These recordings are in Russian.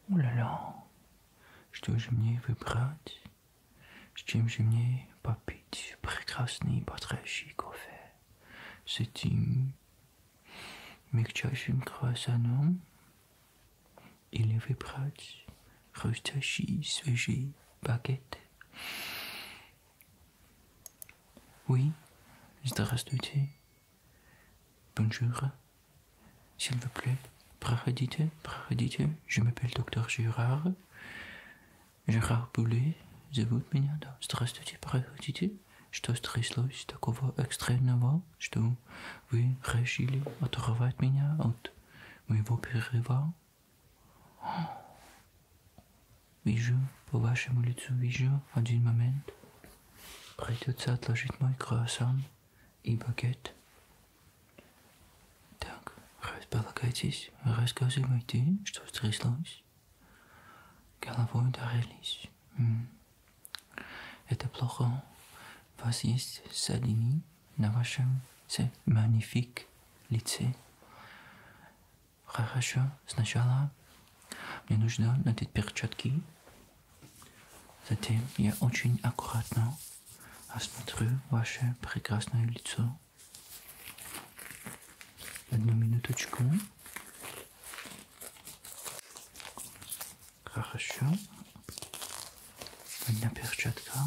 Ouh là là, что же мне выбрать? С чем же мне попить прекрасный бодрящий кофе? С этим мягчайшим круассаном? Или выбрать хрустящий свежий багет? Oui, здравствуйте. Bonjour. S'il vous plaît, проходите, проходите. Je m'appelle доктор Гérard. Гérard Бoulet зовут меня, да. Здравствуйте, проходите. Что стряслось такого экстренного, что вы решили оторвать меня от моего перерыва? Вижу, по вашему лицу вижу один момент. Придется отложить мой круассан и багет. Так, располагайтесь, рассказывайте, что стряслось. Головой ударились. Это плохо. У вас есть ссадины на вашем magnifique лице. Хорошо, сначала мне нужно надеть перчатки. Затем я очень аккуратно осмотрю ваше прекрасное лицо. Одну минуточку. Хорошо. Одна перчатка.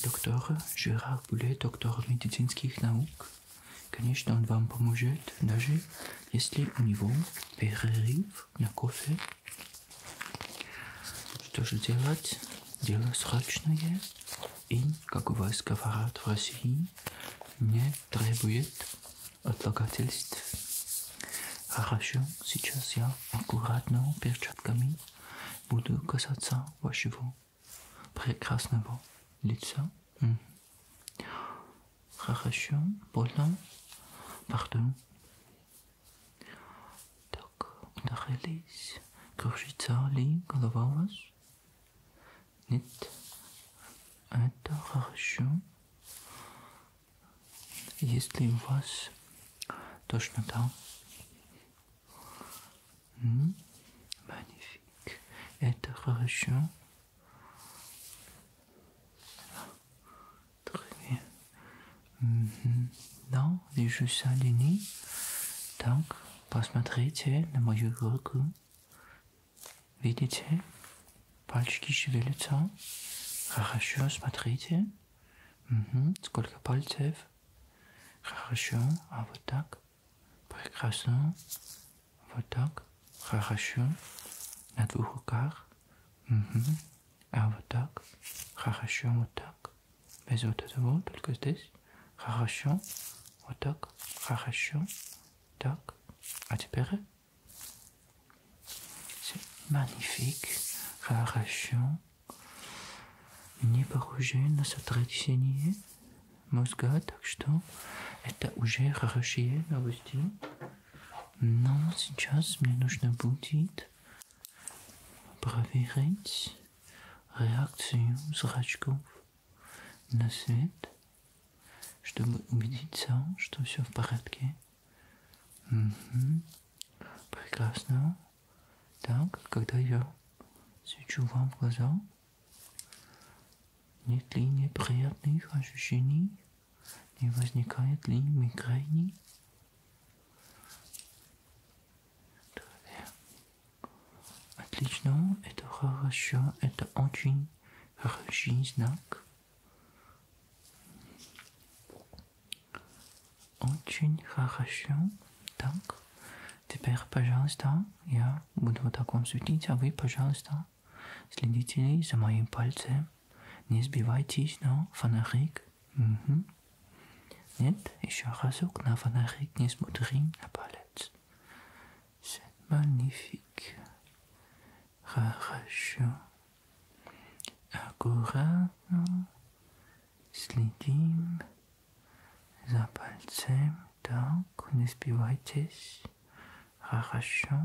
Доктор Гérard Бoulet, доктор медицинских наук. Конечно, он вам поможет, даже если у него перерыв на кофе. Что же делать? Дело срочное. И, как у вас говорят в России, не требует отлагательств. Хорошо, сейчас я аккуратно перчатками буду касаться вашего прекрасного лица. Хорошо, больно. Пардон. Так, ударились. Кружится ли голова у вас? Нет. Это хорошо. Есть ли у вас тошнота? Magnifique. Это хорошо. Très bien. Да, вижу ссадины. Так, посмотрите на мою руку. Видите? Пальчики шевелятся. Хорошо, смотрите. Сколько пальцев? Хорошо. А вот так? Прекрасно. Вот так. Хорошо. На двух руках. А вот так. Хорошо, вот так. Без вот этого, только здесь. Хорошо. Вот так. Хорошо. Так. А теперь? Magnifique. Хорошо. Не похоже на сотрясение мозга, так что это уже хорошие новости. Но сейчас мне нужно будет проверить реакцию зрачков на свет, чтобы убедиться, что все в порядке. Прекрасно. Так, когда я свечу вам в глаза, нет ли неприятных ощущений? Не возникает ли мигрени? Отлично, это хорошо, это очень хороший знак. Очень хорошо. Так, теперь, пожалуйста, я буду вот так вам светить, а вы, пожалуйста, следите за моим пальцем. Не сбивайтесь на фонарик. Нет, еще разок на фонарик не смотрим на палец. C'est magnifique. Хорошо. Аккуратно следим за пальцем. Так, не сбивайтесь. Хорошо.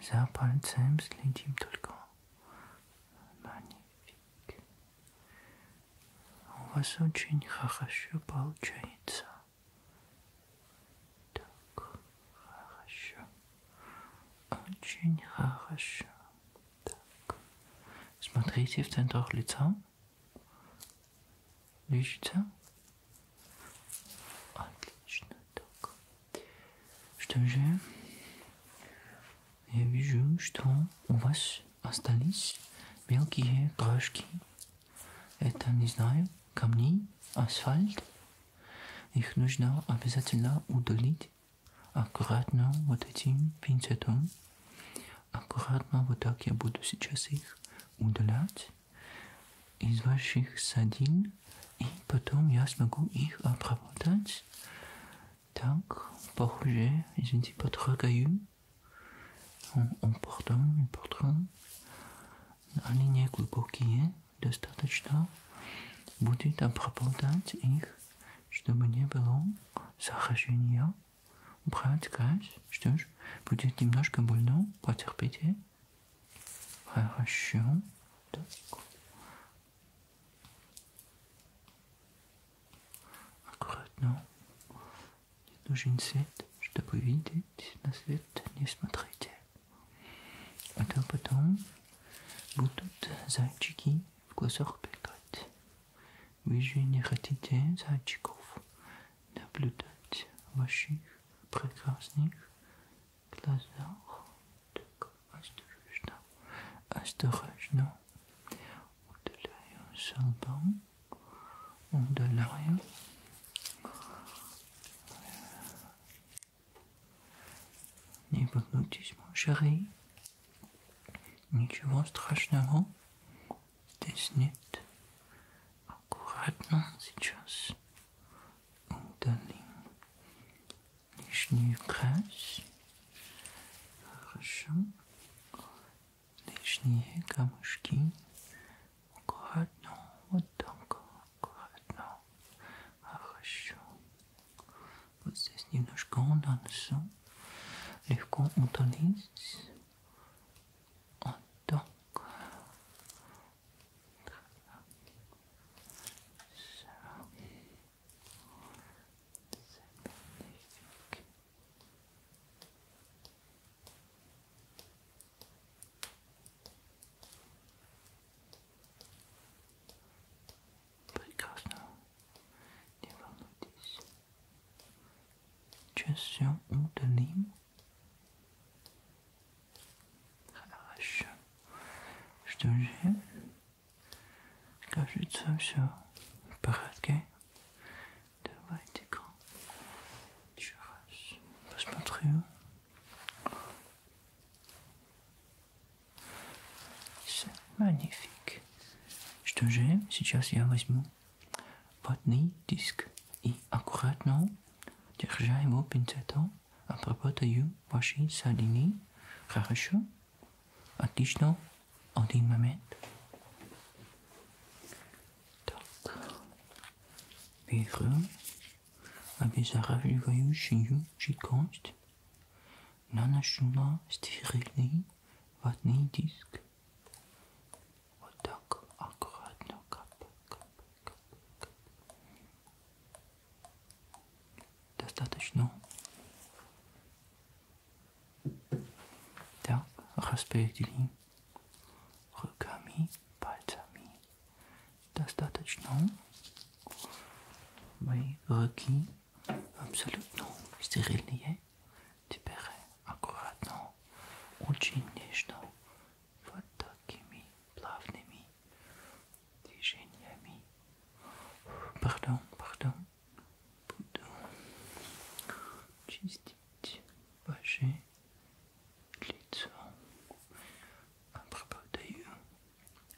За пальцем следим только. Magnifique. У вас очень хорошо получается. Так, хорошо. Очень хорошо. Так. Смотрите в центр лица. Видите? Отлично. Так. Что же? Я вижу, что у вас остались мелкие крошки. Это, не знаю, камни, асфальт. Их нужно обязательно удалить аккуратно вот этим пинцетом. Аккуратно вот так я буду сейчас их удалять из ваших ссадин, и потом я смогу их обработать. Так, похоже, извините, потрогаю. Пардон. Они не глубокие, достаточно будет обработать их, чтобы не было заражения. Убрать грязь. Что ж, будет немножко больно, потерпите. Хорошо. Так. Аккуратно. Не нужен свет, чтобы видеть. На свет не смотрите. А то потом будут зайчики в глазах бегать. Вы же не хотите зайчиков наблюдать в ваших прекрасных глазах. Так, осторожно, осторожно. Удаляю с лба. Удаляю. Не волнуйтесь, мой chéri. Ничего страшного здесь нет. Аккуратно сейчас удалим лишнюю грязь. Хорошо. Лишние камушки. Аккуратно. Вот так. Аккуратно. Хорошо. Вот здесь немножко на носу. Легко удалить. Вот так. Прекрасно. Не волнуйтесь. Сейчас все удалим. Хорошо. Что же? Кажется, все в порядке. Давайте-ка еще раз посмотрю. C'est magnifique. Что же? Сейчас я возьму ватный диск и аккуратно, держа его пинцетом, обработаю ваши ссадины. Хорошо? Отлично. Один момент. Так. Беру обеззараживающую жидкость, наношу на стерильный ватный диск. Вот так. Аккуратно. Кап, кап, кап, кап. Достаточно. Так, распределим руками, пальцами. Достаточно. Мои руки абсолютно стерильные. Теперь аккуратно, очень нежно, вот такими плавными движениями. Пардон. Буду чистить ваше лицо. Обработаю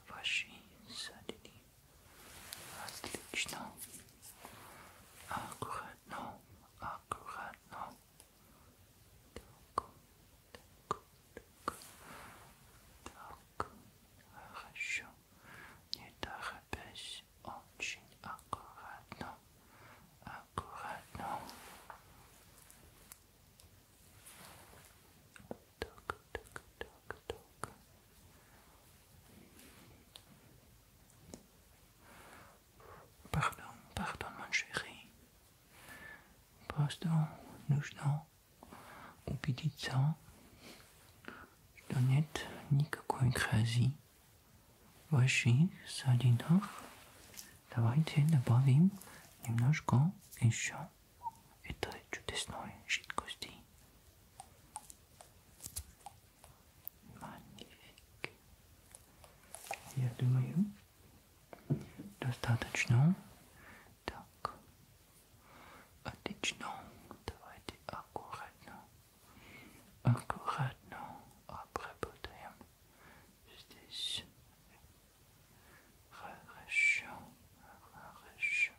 ваши ссадины. Отлично. Аккуратно. Так. Хорошо. Не торопясь. Очень аккуратно. Так. Pardon, mon chéri. Просто нужно убедиться, что нет никакой грязи в ваших садинах. Давайте добавим немножко еще этой чудесной жидкости. Magnifique. Я думаю, достаточно. Так, отлично. Давайте аккуратно, аккуратно обработаем здесь. Хорошо, хорошо.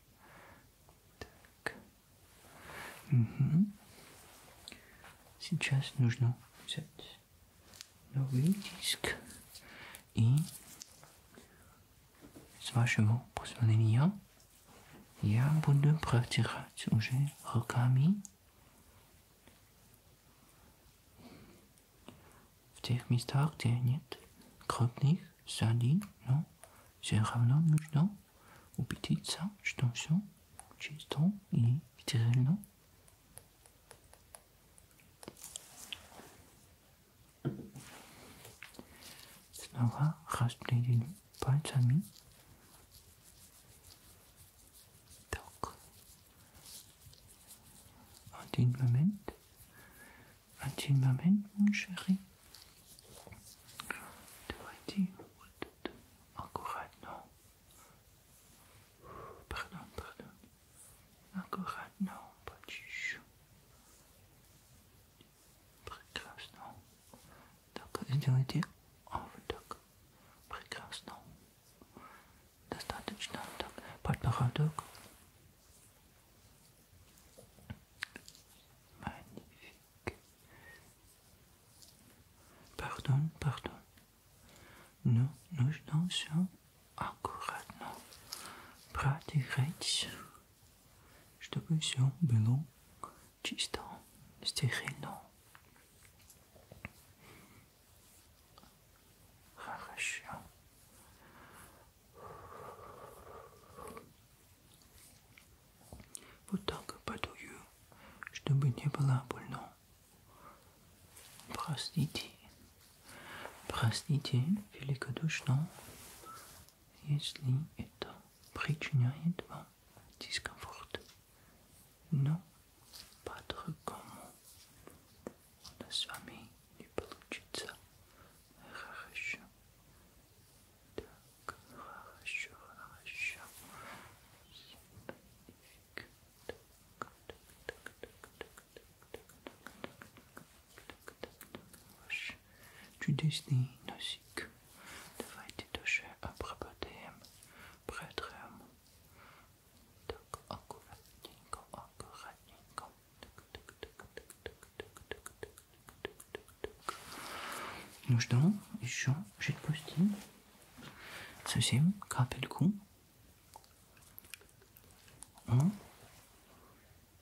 Так. Угу. Сейчас нужно взять новый диск и с вашего позволения я буду протирать уже руками в тех местах, где нет крупных ссадин, но все равно нужно убедиться, что все чисто и стерильно. Снова распределим пальцами. Так. Один момент, mon chéri. Давайте вот тут аккуратно. Пардон. Аккуратно почищу. Прекрасно. Так, сделайте. Вот так. Прекрасно. Достаточно. Так, подбородок. Magnifique. Pardon. Но нужно все аккуратно протереть, чтобы все было чисто, стерильно. Хорошо. Вот так подую, чтобы не было больно. Простите великодушно, если это причиняет вам дискомфорт. Но по-другому у нас с вами не получится. Хорошо. Так, хорошо. Ваш чудесный носик. Давайте тоже обработаем, протрем. Так, аккуратненько. Нужно еще жидкости. Совсем капельку.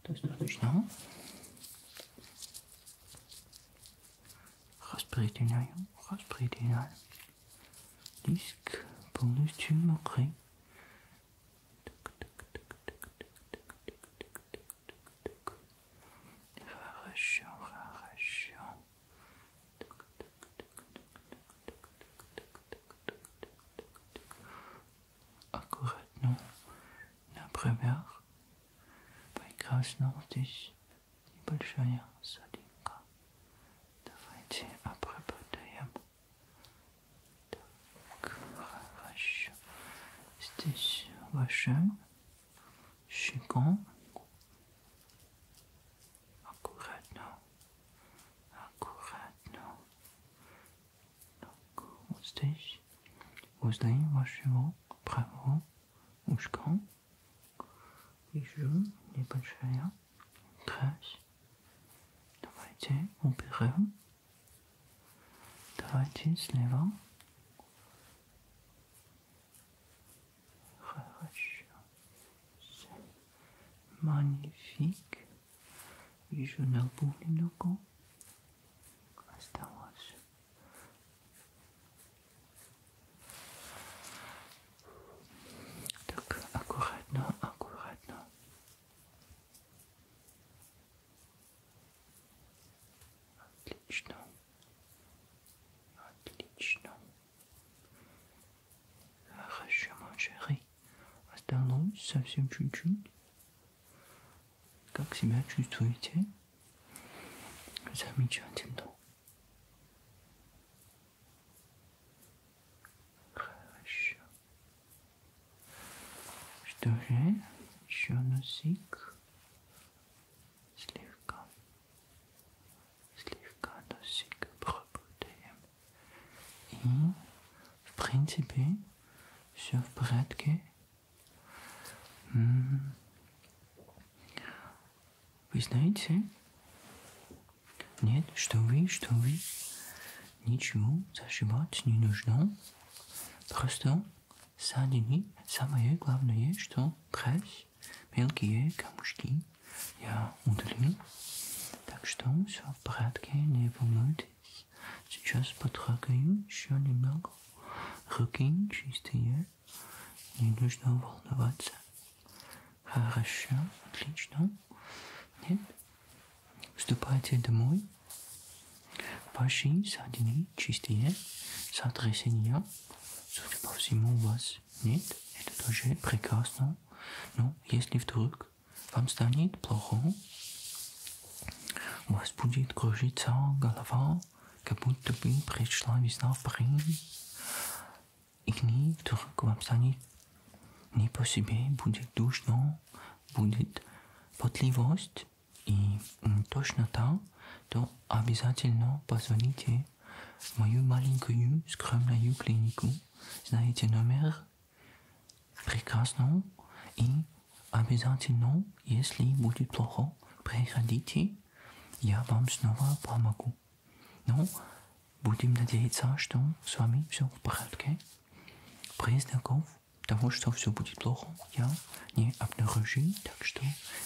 Достаточно. Распределяем. Диск полностью мокрый. Хорошо. Аккуратно. Например, прекрасно здесь небольшая садинка. Давайте обработаем. Так, хорошо. Здесь ваша щека. Аккуратно. Так, вот здесь, возле вашего правого ушка, вижу небольшая грязь. Давайте уберем. Давайте слева. Хорошо. Magnifique. Вижу на лбу немного. Осталось. Так, аккуратно. Отлично. совсем чуть-чуть. Как себя чувствуете? Замечательно. Хорошо. Что же? Еще носик. Слегка носик пробудаем. И, в принципе, все в порядке. Вы знаете? Нет, что вы? Ничего зашивать не нужно. Просто сзади самое главное, что грязь, мелкие камушки я удалил. Так что все в порядке, не волнуйтесь. Сейчас потрогаю еще немного. Руки чистые, не нужно волноваться. Хорошо, отлично. Нет? Вступайте домой. Ваши садины чистые, сотрясения, судя по всему, у вас нет. Это тоже прекрасно. Но если вдруг вам станет плохо, у вас будет кружиться голова, как будто бы пришла весна в Париж. И вдруг вам станет не по себе, будет душно, будет потливость и тошнота, то обязательно позвоните в мою маленькую скромную клинику. Знаете номер? Прекрасно. И обязательно, если будет плохо, приходите, я вам снова помогу. Но будем надеяться, что с вами все в порядке. Признаков того, что все будет плохо, я не обнаружу, так что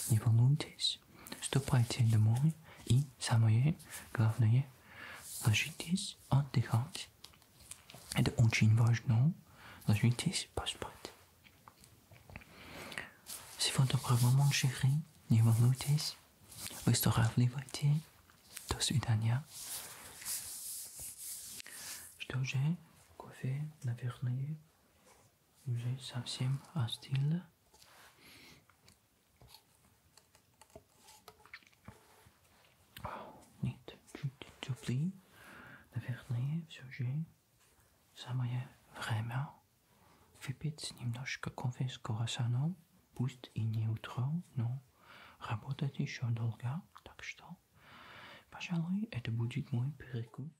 не волнуйтесь. Ступайте домой и самое главное, ложитесь отдыхать. Это очень важно. Ложитесь поспать. Всего доброго, mon chéri. Не волнуйтесь. Выздоравливайте. До свидания. Что же, кофе, наверное, уже совсем остыл. Нет, чуть теплый. Наверное, все же самое время выпить немножко кофе с круассаном. Пусть и не утро, но работать еще долго. Так что, пожалуй, это будет мой перекус.